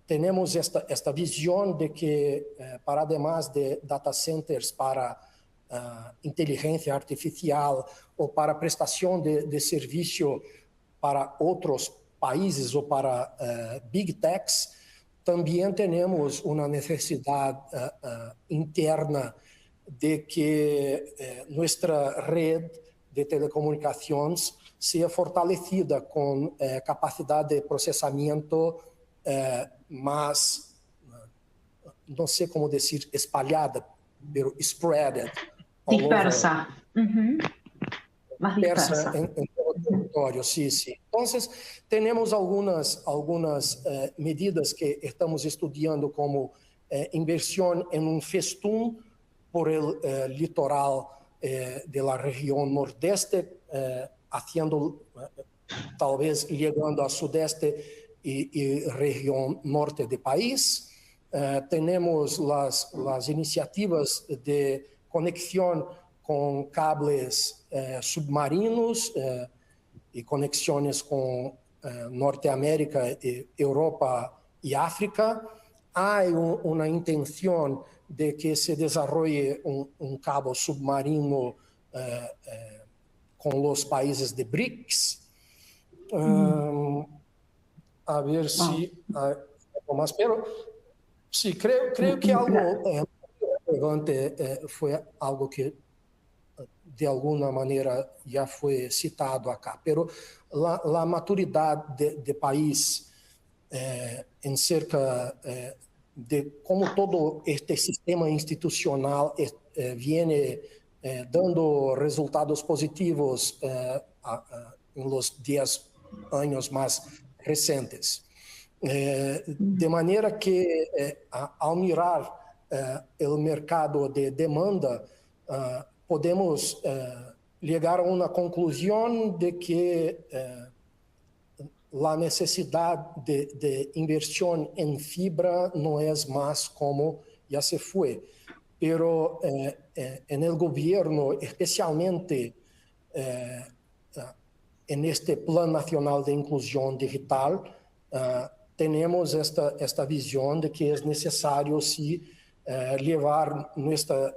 S5: Tenemos esta visión de que para además de data centers para inteligencia artificial o para prestación de servicio para otros países o para big techs, también tenemos una necesidad interna de que nuestra red de telecomunicaciones sea fortalecida con capacidad de procesamiento más, no sé cómo decir espalhada, pero spread.
S2: Dispersa. Más dispersa.
S5: En todo el territorio, sí. Entonces, tenemos algunas medidas que estamos estudiando como inversión en un festún por el litoral de la región nordeste, haciendo, tal vez llegando a sudeste y región norte del país. Tenemos las iniciativas de conexión con cables submarinos y conexiones con Norteamérica, Europa y África. Hay una intención de que se desarrolle un cabo submarino con los países de BRICS. A ver si hay algo más, pero sí, creo que algo relevante fue algo que de alguna manera ya fue citado acá, pero la maturidad de país en cerca de cómo todo este sistema institucional viene dando resultados positivos en los 10 años más recientes. De manera que al mirar el mercado de demanda, podemos llegar a una conclusión de que la necesidad de inversión en fibra no es más como ya se fue. Pero en el gobierno, especialmente en este Plan Nacional de Inclusión Digital, tenemos esta visión de que es necesario sí llevar nuestra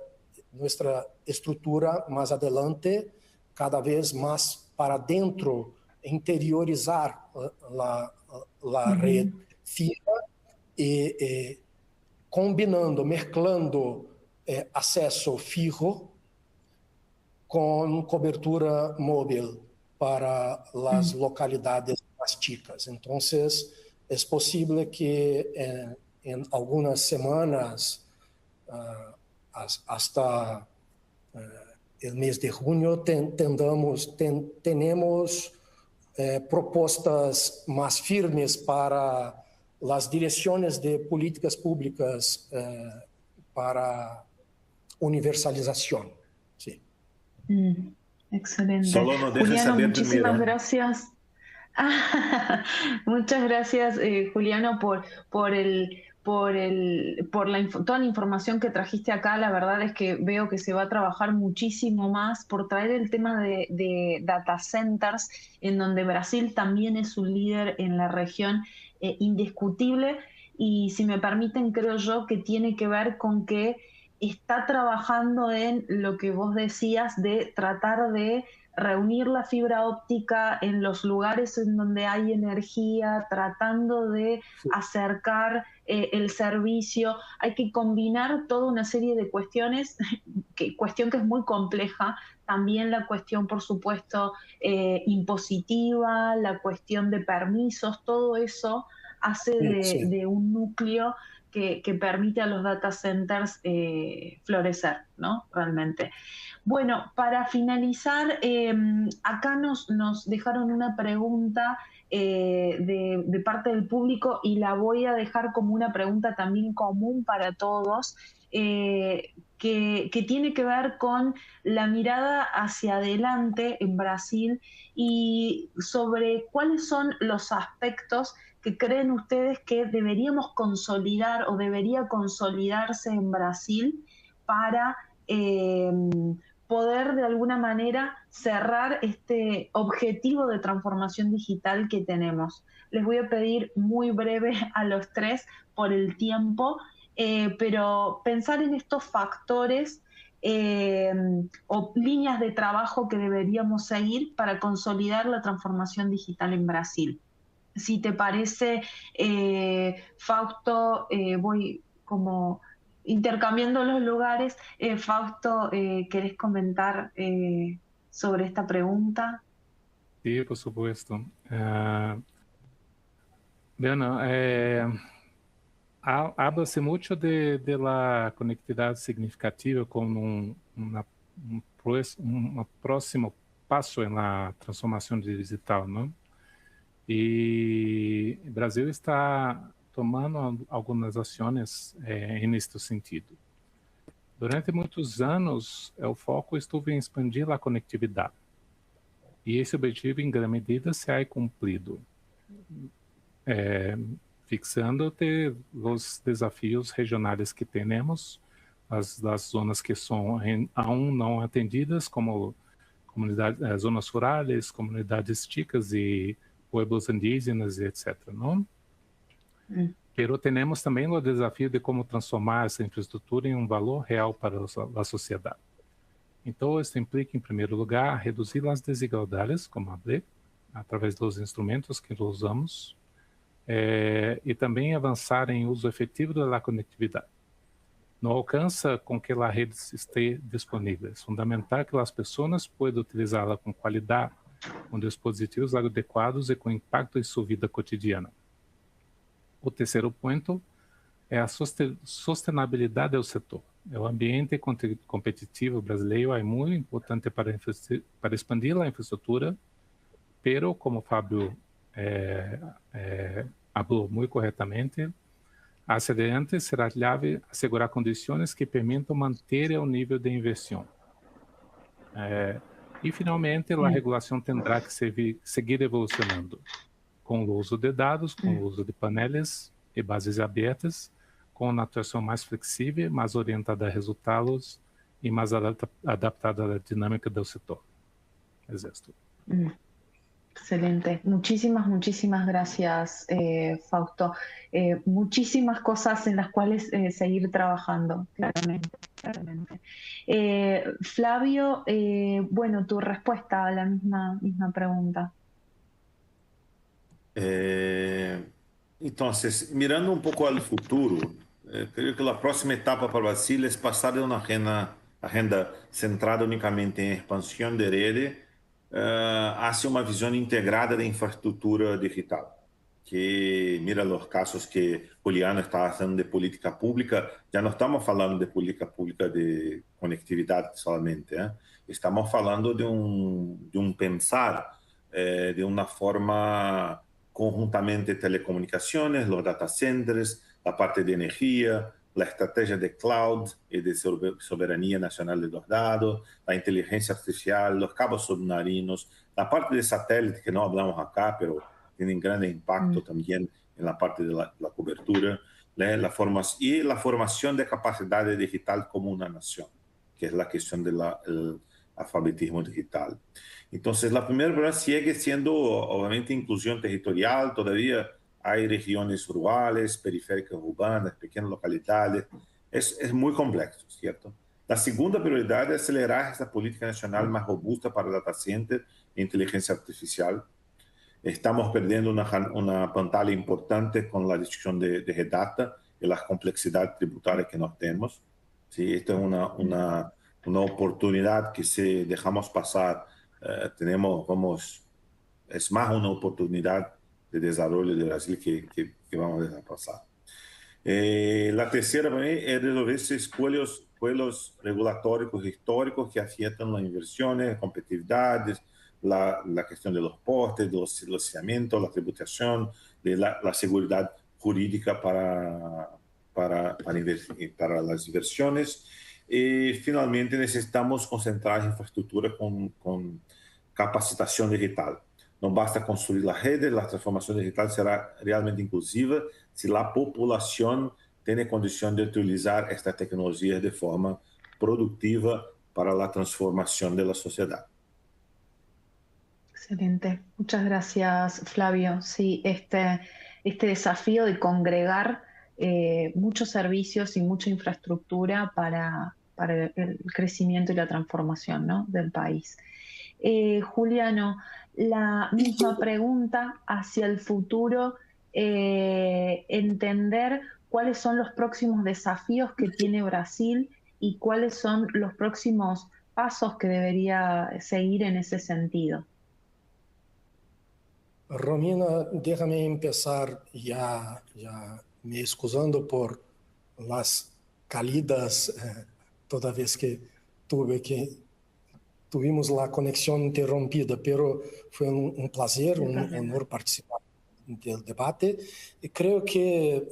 S5: estructura más adelante, cada vez más para dentro, interiorizar la red fija y combinando, mezclando acceso fijo con cobertura móvil para las localidades más chicas. Entonces, es posible que en algunas semanas, hasta el mes de junio, tenemos propuestas más firmes para las direcciones de políticas públicas para universalización. Sí.
S2: Excelente.
S4: Solo nos deja
S2: Juliano,
S4: saber
S2: muchísimas
S4: primero.
S2: gracias. Muchas gracias, Juliano, por toda la información que trajiste acá. La verdad es que veo que se va a trabajar muchísimo más por traer el tema de data centers, en donde Brasil también es un líder en la región indiscutible. Y si me permiten, creo yo que tiene que ver con que está trabajando en lo que vos decías de tratar de reunir la fibra óptica en los lugares en donde hay energía, tratando de acercar el servicio. Hay que combinar toda una serie de cuestiones, cuestión que es muy compleja, también la cuestión, por supuesto, impositiva, la cuestión de permisos, todo eso hace de un núcleo que permite a los data centers florecer, ¿no? Realmente. Bueno, para finalizar, acá nos dejaron una pregunta de parte del público y la voy a dejar como una pregunta también común para todos, que tiene que ver con la mirada hacia adelante en Brasil y sobre cuáles son los aspectos que creen ustedes que deberíamos consolidar o debería consolidarse en Brasil para poder de alguna manera cerrar este objetivo de transformación digital que tenemos. Les voy a pedir muy breve a los tres por el tiempo, pero pensar en estos factores o líneas de trabajo que deberíamos seguir para consolidar la transformación digital en Brasil. Si te parece, Fausto, voy como intercambiando los lugares. Fausto, ¿querés comentar sobre esta pregunta?
S3: Sí, por supuesto. Bueno, habla-se mucho de la conectividad significativa como un próximo paso en la transformación digital, ¿no? E Brasil está tomando algumas ações neste sentido. Durante muitos anos, o foco esteve em expandir a conectividade. E esse objetivo, em grande medida, se ha cumprido, fixando os desafios regionais que temos, as zonas que são aún não atendidas, como zonas rurais, comunidades ticas e pueblos indígenas, etc., ¿no? Pero tenemos también el desafío de cómo transformar esa infraestructura en un valor real para la sociedad. Entonces, esto implica, en primer lugar, reducir las desigualdades, como hablé, a través de los instrumentos que usamos, y también avanzar en uso efectivo de la conectividad. No alcanza com que a rede esteja disponível. É fundamental que as pessoas possam utilizá-la com qualidade, com dispositivos adequados e com impacto em sua vida cotidiana. O terceiro ponto é a sustentabilidade do setor. O ambiente competitivo brasileiro é muito importante para expandir a infraestrutura, pero, como o Fábio falou muito corretamente, hacia adelante será clave assegurar condições que permitam manter o nível de inversão. E, finalmente, a regulação terá que seguir evolucionando, com o uso de dados, com o uso de painéis e bases abertas, com uma atuação mais flexível, mais orientada a resultados e mais adaptada à dinâmica do setor. Exército.
S2: Excelente. Muchísimas gracias, Fausto. Muchísimas cosas en las cuales seguir trabajando, claramente. Flavio, bueno, tu respuesta a la misma pregunta.
S4: Entonces, mirando un poco al futuro, creo que la próxima etapa para Brasil es pasar de una agenda centrada únicamente en expansión de redes hacia uma visão integrada da infraestrutura digital, que mira os casos que Juliana está fazendo de política pública. Já não estamos falando de política pública de conectividade somente, estamos falando de um pensar de uma forma conjuntamente de telecomunicações, os data centers, a parte de energia, a estratégia de cloud e de soberania nacional de los dados, a inteligência artificial, os cabos submarinos, a parte de satélite que não falamos acá, pero tienen grande impacto também na parte de la cobertura, la formação de capacidade digital como uma nação, que é a questão do alfabetismo digital. Então, a primeira problema sigue sendo, obviamente, inclusão territorial. Todavía hay regiones rurales, periféricas urbanas, pequeñas localidades. Es muy complejo, ¿cierto? La segunda prioridad es acelerar esta política nacional más robusta para data center e inteligencia artificial. Estamos perdiendo una pantalla importante con la discusión de Red Data y las complejidades tributarias que nos tenemos. Sí, esta es una oportunidad que si dejamos pasar, es más una oportunidad de desarrollo de Brasil que vamos a dejar pasar. La tercera para mí es resolver esses pueblos regulatórios históricos que afetam las inversiones, competitividades, la cuestión de los portes, del licenciamiento, la tributación, de la seguridad jurídica para las inversiones. Y finalmente necesitamos concentrar infraestructura con capacitación digital. No basta construir las redes, la transformación digital será realmente inclusiva si la población tiene condición de utilizar esta tecnología de forma productiva para la transformación de la sociedad.
S2: Excelente, muchas gracias, Flavio. Sí, este desafío de congregar muchos servicios y mucha infraestructura para el crecimiento y la transformación, ¿no?, del país. Juliano, la misma pregunta hacia el futuro, entender cuáles son los próximos desafíos que tiene Brasil y cuáles son los próximos pasos que debería seguir en ese sentido.
S5: Romina, déjame empezar ya me excusando por las caídas, toda vez que tuvimos la conexión interrumpida, pero fue un placer, un honor participar del debate. Y creo que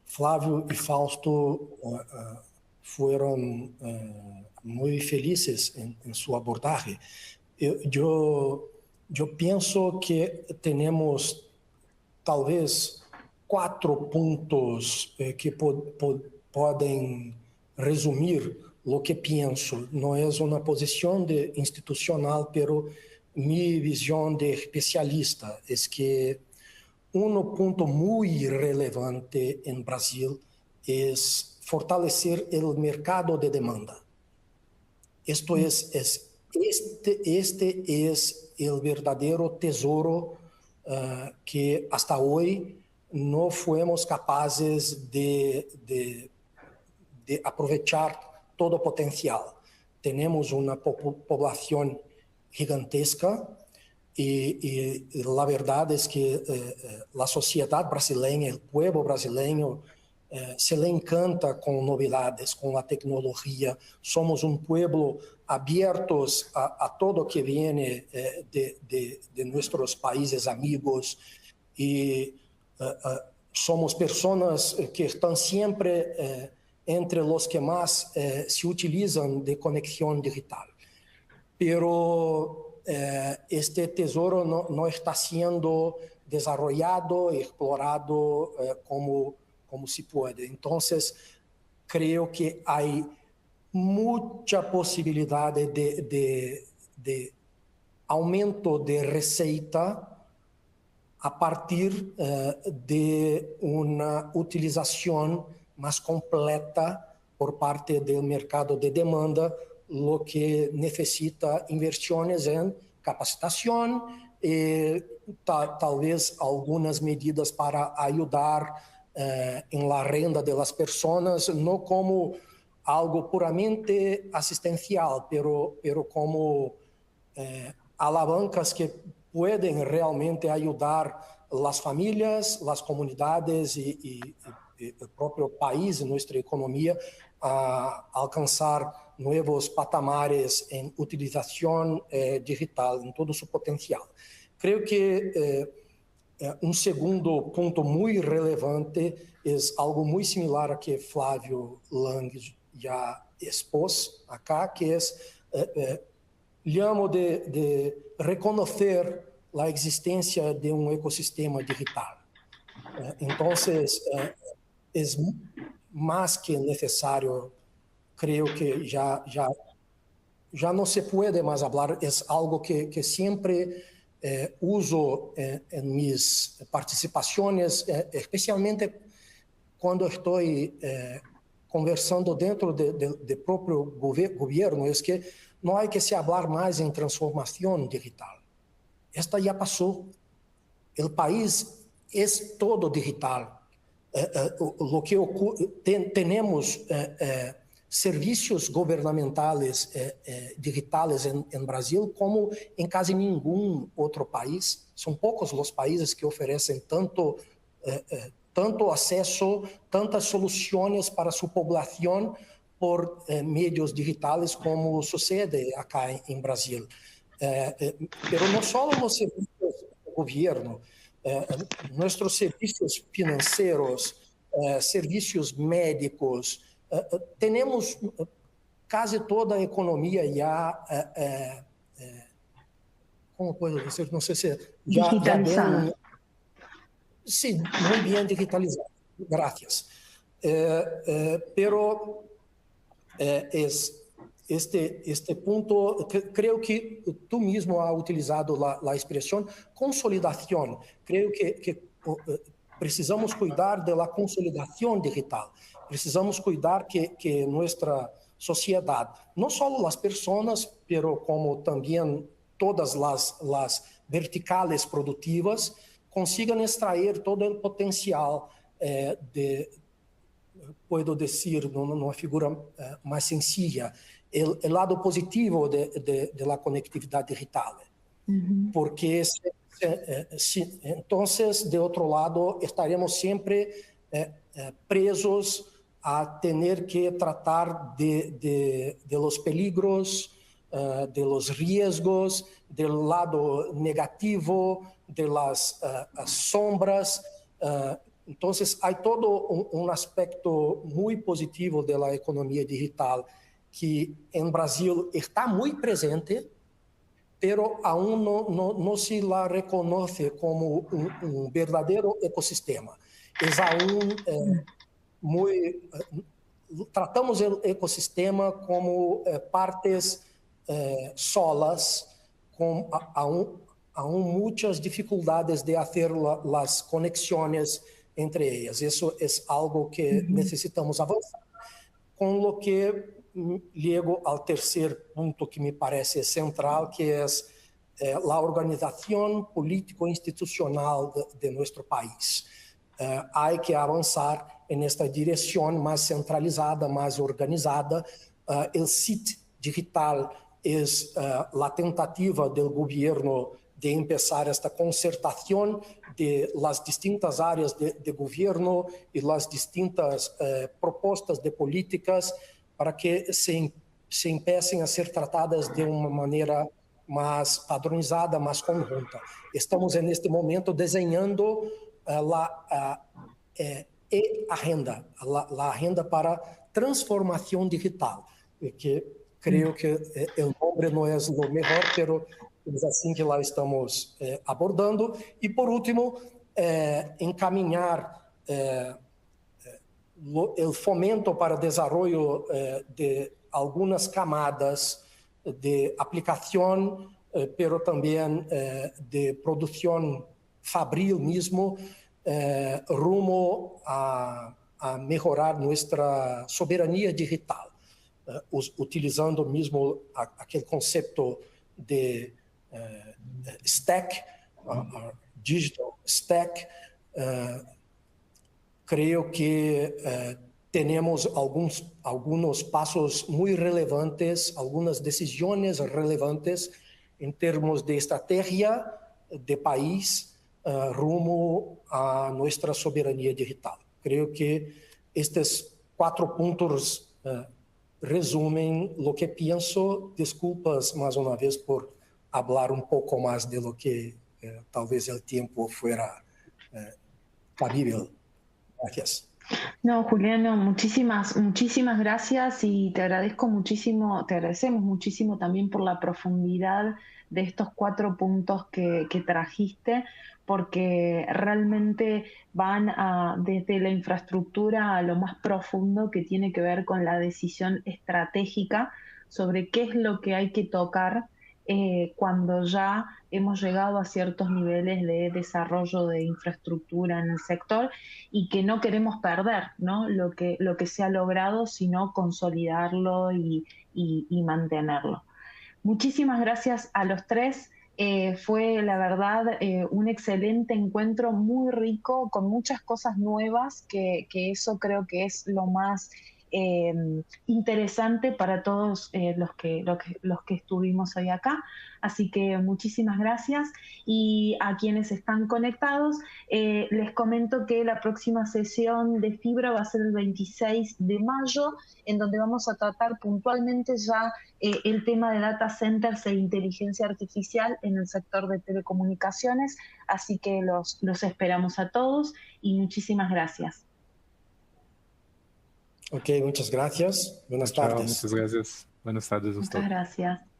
S5: Flávio y Fausto fueron muy felices en su abordaje. Yo pienso que tenemos tal vez 4 puntos que pueden resumir lo que pienso. No es una posición institucional, pero mi visión de especialista es que un punto muy relevante en Brasil es fortalecer el mercado de demanda. Esto este es el verdadero tesoro que hasta hoy no fuimos capaces de aprovechar todo potencial. Tenemos una población gigantesca y la verdad es que la sociedad brasileña, el pueblo brasileño, se le encanta con novedades, con la tecnología. Somos un pueblo abiertos a todo que viene de nuestros países amigos y somos personas que están siempre entre los que más se utilizan de conexión digital. Pero este tesoro no está siendo desarrollado y explorado como se puede. Entonces, creo que hay mucha posibilidad de aumento de receita a partir de una utilización más completa por parte del mercado de demanda, lo que necesita inversiones en capacitación, tal vez algunas medidas para ayudar en la renta de las personas, no como algo puramente asistencial, pero como alavancas que pueden realmente ayudar las familias, las comunidades y el propio país, nuestra economía, a alcanzar nuevos patamares en utilización digital en todo su potencial. Creo que un segundo punto muy relevante es algo muy similar a que Flávio Lang ya expôs acá, que es, llamo de reconocer la existencia de un ecosistema digital. Entonces, es más que necesario, creo que ya no se puede más hablar, es algo que siempre uso en mis participaciones, especialmente cuando estoy conversando dentro del propio gobierno, es que no hay que se hablar más en transformación digital. Esta ya pasó. El país es todo digital. Lo que tenemos servicios gubernamentales digitales en Brasil como en casi ningún otro país. Son pocos los países que ofrecen tanto tanto acesso, tantas soluções para sua população por medios digitales como sucede acá em Brasil. Pero não só os serviços do governo, nossos serviços financeiros, serviços médicos, temos quase toda a economia já, como posso dizer, não sei se já
S2: digitalizada.
S5: Sim, muito bem digitalizado, graças. Pero este ponto, creio que tu mesmo has utilizado a expressão consolidação. Creio que precisamos cuidar da consolidação digital. Precisamos cuidar que nossa sociedade, não só as pessoas, pero como também todas as verticales produtivas, consigam extrair todo o potencial puedo dizer, numa figura mais sencilla, o lado positivo de la conectividade digital. Porque, entonces, de outro lado, estaremos sempre presos a ter que tratar de los peligros, de los riesgos, del lado negativo, de las sombras. Entonces, há todo um aspecto muito positivo da economia digital que em Brasil está muito presente, pero aún não se la reconoce como um verdadeiro ecossistema. Tratamos o ecossistema como partes solas, com aún muitas dificuldades de fazer as conexões entre elas. Isso é algo que necessitamos avançar, com o que ligo ao terceiro ponto que me parece central, que é a organização político-institucional de nosso país. Há que avançar nesta direção mais centralizada, mais organizada. O CIT digital é a tentativa do governo de começar esta concertação de las distintas áreas de governo e las distintas propostas de políticas para que se empecem a ser tratadas de uma maneira mais padronizada, mais conjunta. Estamos, neste momento, desenhando a agenda para transformação digital, que creio que o nome não é o melhor, pero é assim que lá estamos abordando. E, por último, encaminhar o fomento para o desenvolvimento de algumas camadas de aplicação, pero também de produção fabril mesmo, rumo a melhorar nossa soberania digital, utilizando mesmo aquele conceito de stack, digital stack. Creio que temos alguns passos muito relevantes, algumas decisões relevantes em termos de estratégia de país rumo a nossa soberania digital. Creio que estes 4 pontos resumem o que penso. Desculpas mais uma vez por falar um pouco mais de lo que talvez o tempo fuera cabível. Gracias.
S2: No, Juliano, muchísimas gracias y te agradecemos muchísimo también por la profundidad de estos 4 puntos que trajiste, porque realmente van desde la infraestructura a lo más profundo, que tiene que ver con la decisión estratégica sobre qué es lo que hay que tocar cuando ya hemos llegado a ciertos niveles de desarrollo de infraestructura en el sector y que no queremos perder, ¿no? Lo que se ha logrado, sino consolidarlo y mantenerlo. Muchísimas gracias a los 3. Fue, la verdad, un excelente encuentro, muy rico, con muchas cosas nuevas, que eso creo que es lo más interesante para todos los que estuvimos hoy acá. Así que muchísimas gracias. Y a quienes están conectados, les comento que la próxima sesión de Fibra va a ser el 26 de mayo, en donde vamos a tratar puntualmente ya el tema de data centers e inteligencia artificial en el sector de telecomunicaciones. Así que los esperamos a todos y muchísimas gracias.
S5: Ok, muchas gracias. Buenas
S3: Chao,
S5: tardes.
S3: muchas gracias. Buenas tardes a
S2: Muchas
S3: ustedes.
S2: gracias.